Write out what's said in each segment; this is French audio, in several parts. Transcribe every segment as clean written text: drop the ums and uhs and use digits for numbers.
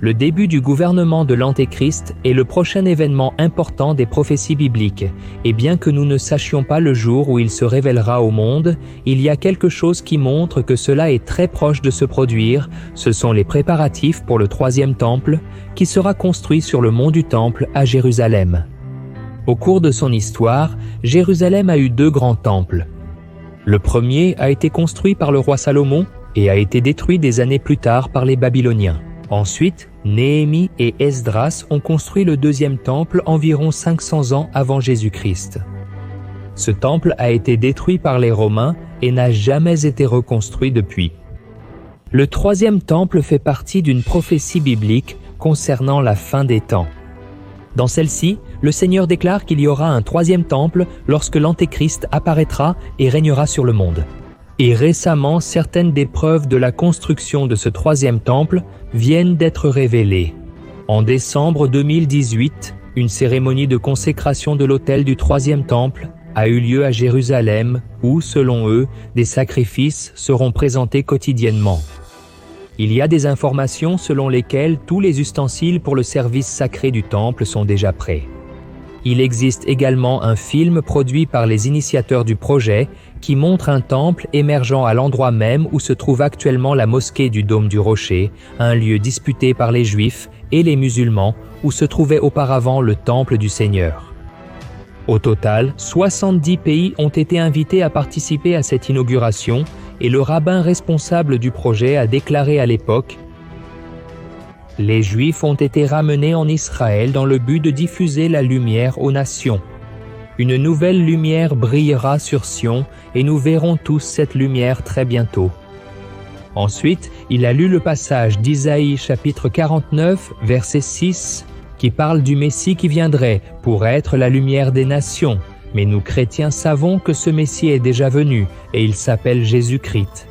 Le début du gouvernement de l'Antéchrist est le prochain événement important des prophéties bibliques, et bien que nous ne sachions pas le jour où il se révélera au monde, il y a quelque chose qui montre que cela est très proche de se produire. Ce sont les préparatifs pour le troisième temple, qui sera construit sur le mont du Temple à Jérusalem. Au cours de son histoire, Jérusalem a eu 2 grands temples. Le premier a été construit par le roi Salomon et a été détruit des années plus tard par les Babyloniens. Ensuite, Néhémie et Esdras ont construit le 2e temple environ 500 ans avant Jésus-Christ. Ce temple a été détruit par les Romains et n'a jamais été reconstruit depuis. Le 3e temple fait partie d'une prophétie biblique concernant la fin des temps. Dans celle-ci, le Seigneur déclare qu'il y aura un 3e temple lorsque l'Antéchrist apparaîtra et régnera sur le monde. Et récemment, certaines des preuves de la construction de ce 3e temple viennent d'être révélées. En décembre 2018, une cérémonie de consécration de l'autel du 3e temple a eu lieu à Jérusalem où, selon eux, des sacrifices seront présentés quotidiennement. Il y a des informations selon lesquelles tous les ustensiles pour le service sacré du temple sont déjà prêts. Il existe également un film produit par les initiateurs du projet qui montre un temple émergeant à l'endroit même où se trouve actuellement la mosquée du Dôme du Rocher, un lieu disputé par les Juifs et les musulmans où se trouvait auparavant le temple du Seigneur. Au total, 70 pays ont été invités à participer à cette inauguration et le rabbin responsable du projet a déclaré à l'époque « Les Juifs ont été ramenés en Israël dans le but de diffuser la lumière aux nations. Une nouvelle lumière brillera sur Sion et nous verrons tous cette lumière très bientôt. » Ensuite, il a lu le passage d'Isaïe chapitre 49, verset 6, qui parle du Messie qui viendrait pour être la lumière des nations. Mais nous chrétiens savons que ce Messie est déjà venu et il s'appelle Jésus-Christ.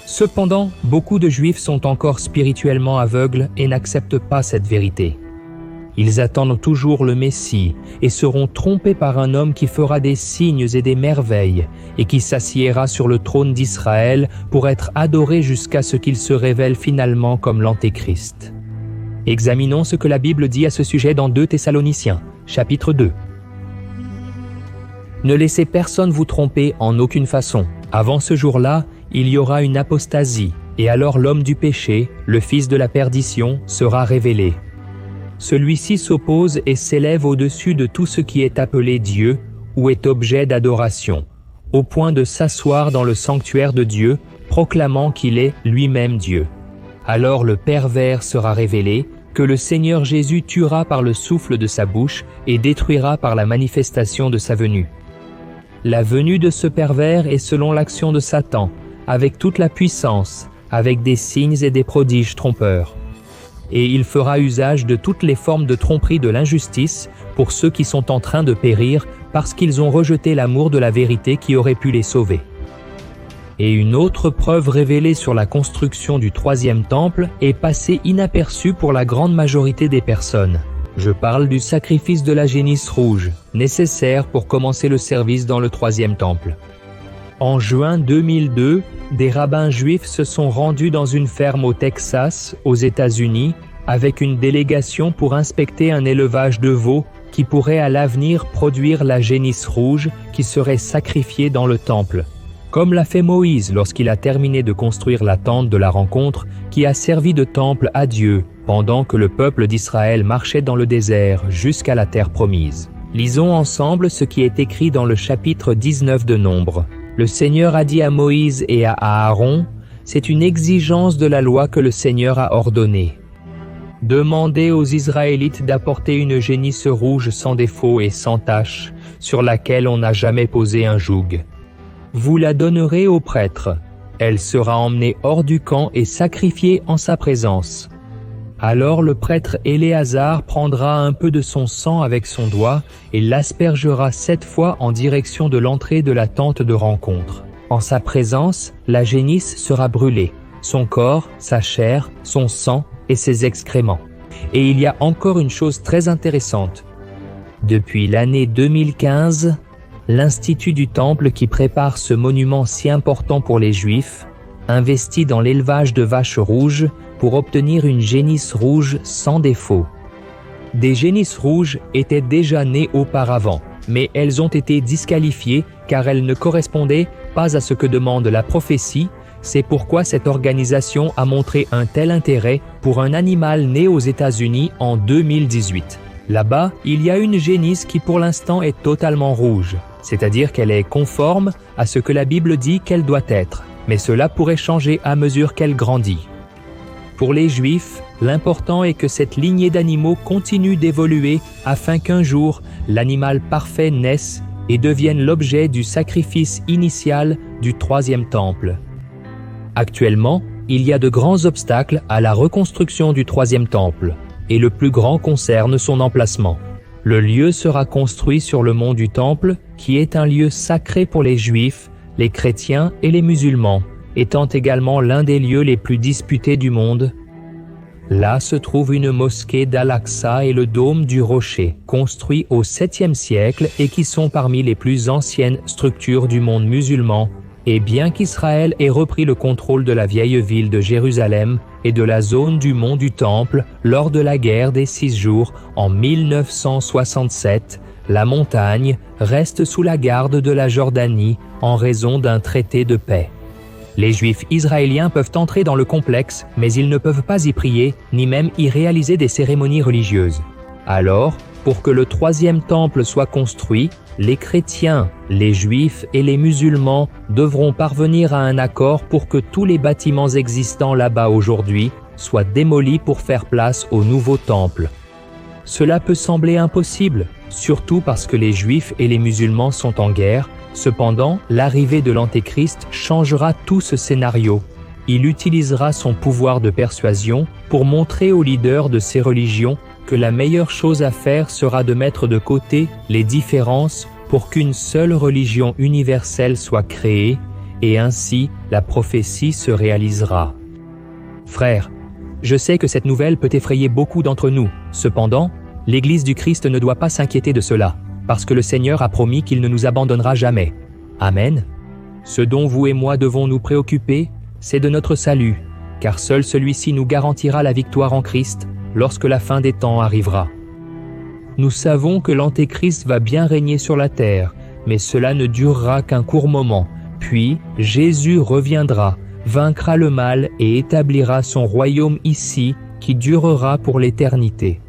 Cependant, beaucoup de Juifs sont encore spirituellement aveugles et n'acceptent pas cette vérité. Ils attendent toujours le Messie et seront trompés par un homme qui fera des signes et des merveilles et qui s'assiera sur le trône d'Israël pour être adoré jusqu'à ce qu'il se révèle finalement comme l'Antéchrist. Examinons ce que la Bible dit à ce sujet dans 2 Thessaloniciens, chapitre 2. Ne laissez personne vous tromper en aucune façon. Avant ce jour-là, il y aura une apostasie, et alors l'homme du péché, le fils de la perdition, sera révélé. Celui-ci s'oppose et s'élève au-dessus de tout ce qui est appelé Dieu ou est objet d'adoration, au point de s'asseoir dans le sanctuaire de Dieu, proclamant qu'il est lui-même Dieu. Alors le pervers sera révélé, que le Seigneur Jésus tuera par le souffle de sa bouche et détruira par la manifestation de sa venue. La venue de ce pervers est selon l'action de Satan, avec toute la puissance, avec des signes et des prodiges trompeurs. Et il fera usage de toutes les formes de tromperie de l'injustice pour ceux qui sont en train de périr parce qu'ils ont rejeté l'amour de la vérité qui aurait pu les sauver. Et une autre preuve révélée sur la construction du 3e temple est passée inaperçue pour la grande majorité des personnes. Je parle du sacrifice de la génisse rouge, nécessaire pour commencer le service dans le 3e temple. En juin 2002, des rabbins juifs se sont rendus dans une ferme au Texas, aux États-Unis, avec une délégation pour inspecter un élevage de veaux qui pourrait à l'avenir produire la génisse rouge qui serait sacrifiée dans le temple. Comme l'a fait Moïse lorsqu'il a terminé de construire la tente de la rencontre qui a servi de temple à Dieu pendant que le peuple d'Israël marchait dans le désert jusqu'à la terre promise. Lisons ensemble ce qui est écrit dans le chapitre 19 de Nombre. Le Seigneur a dit à Moïse et à Aaron, c'est une exigence de la loi que le Seigneur a ordonnée. Demandez aux Israélites d'apporter une génisse rouge sans défaut et sans tache, sur laquelle on n'a jamais posé un joug. Vous la donnerez au prêtre. Elle sera emmenée hors du camp et sacrifiée en sa présence. Alors le prêtre Éléazar prendra un peu de son sang avec son doigt et l'aspergera 7 fois en direction de l'entrée de la tente de rencontre. En sa présence, la génisse sera brûlée, son corps, sa chair, son sang et ses excréments. Et il y a encore une chose très intéressante. Depuis l'année 2015, l'Institut du Temple qui prépare ce monument si important pour les Juifs, investit dans l'élevage de vaches rouges pour obtenir une génisse rouge sans défaut. Des génisses rouges étaient déjà nées auparavant, mais elles ont été disqualifiées car elles ne correspondaient pas à ce que demande la prophétie. C'est pourquoi cette organisation a montré un tel intérêt pour un animal né aux États-Unis en 2018. Là-bas, il y a une génisse qui pour l'instant est totalement rouge, c'est-à-dire qu'elle est conforme à ce que la Bible dit qu'elle doit être, mais cela pourrait changer à mesure qu'elle grandit. Pour les Juifs, l'important est que cette lignée d'animaux continue d'évoluer afin qu'un jour, l'animal parfait naisse et devienne l'objet du sacrifice initial du troisième temple. Actuellement, il y a de grands obstacles à la reconstruction du troisième temple, et le plus grand concerne son emplacement. Le lieu sera construit sur le mont du Temple, qui est un lieu sacré pour les Juifs, les chrétiens et les musulmans, étant également l'un des lieux les plus disputés du monde. Là se trouve une mosquée d'Al-Aqsa et le dôme du Rocher, construits au 7e siècle et qui sont parmi les plus anciennes structures du monde musulman. Et bien qu'Israël ait repris le contrôle de la vieille ville de Jérusalem et de la zone du mont du Temple lors de la guerre des 6 jours en 1967, la montagne reste sous la garde de la Jordanie en raison d'un traité de paix. Les Juifs israéliens peuvent entrer dans le complexe, mais ils ne peuvent pas y prier, ni même y réaliser des cérémonies religieuses. Alors, pour que le troisième temple soit construit, les chrétiens, les Juifs et les musulmans devront parvenir à un accord pour que tous les bâtiments existants là-bas aujourd'hui soient démolis pour faire place au nouveau temple. Cela peut sembler impossible, surtout parce que les Juifs et les musulmans sont en guerre. Cependant, l'arrivée de l'Antéchrist changera tout ce scénario. Il utilisera son pouvoir de persuasion pour montrer aux leaders de ces religions que la meilleure chose à faire sera de mettre de côté les différences pour qu'une seule religion universelle soit créée, et ainsi la prophétie se réalisera. Frères, je sais que cette nouvelle peut effrayer beaucoup d'entre nous. Cependant, l'Église du Christ ne doit pas s'inquiéter de cela, parce que le Seigneur a promis qu'il ne nous abandonnera jamais. Amen. Ce dont vous et moi devons nous préoccuper, c'est de notre salut, car seul celui-ci nous garantira la victoire en Christ lorsque la fin des temps arrivera. Nous savons que l'Antéchrist va bien régner sur la terre, mais cela ne durera qu'un court moment. Puis Jésus reviendra, vaincra le mal et établira son royaume ici, qui durera pour l'éternité.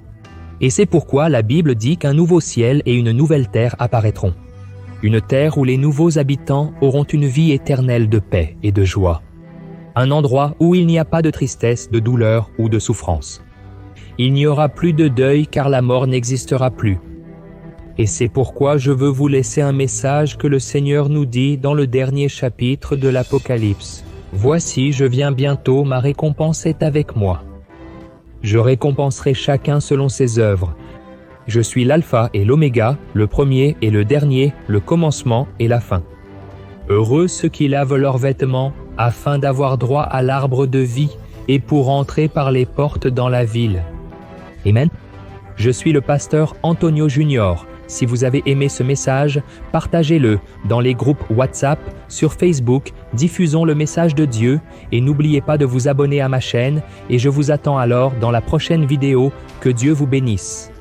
Et c'est pourquoi la Bible dit qu'un nouveau ciel et une nouvelle terre apparaîtront. Une terre où les nouveaux habitants auront une vie éternelle de paix et de joie. Un endroit où il n'y a pas de tristesse, de douleur ou de souffrance. Il n'y aura plus de deuil car la mort n'existera plus. Et c'est pourquoi je veux vous laisser un message que le Seigneur nous dit dans le dernier chapitre de l'Apocalypse. « Voici, je viens bientôt, ma récompense est avec moi. Je récompenserai chacun selon ses œuvres. Je suis l'alpha et l'oméga, le premier et le dernier, le commencement et la fin. Heureux ceux qui lavent leurs vêtements, afin d'avoir droit à l'arbre de vie et pour entrer par les portes dans la ville. » Amen. Je suis le pasteur Antonio Junior. Si vous avez aimé ce message, partagez-le dans les groupes WhatsApp, sur Facebook, diffusons le message de Dieu et n'oubliez pas de vous abonner à ma chaîne et je vous attends alors dans la prochaine vidéo. Que Dieu vous bénisse.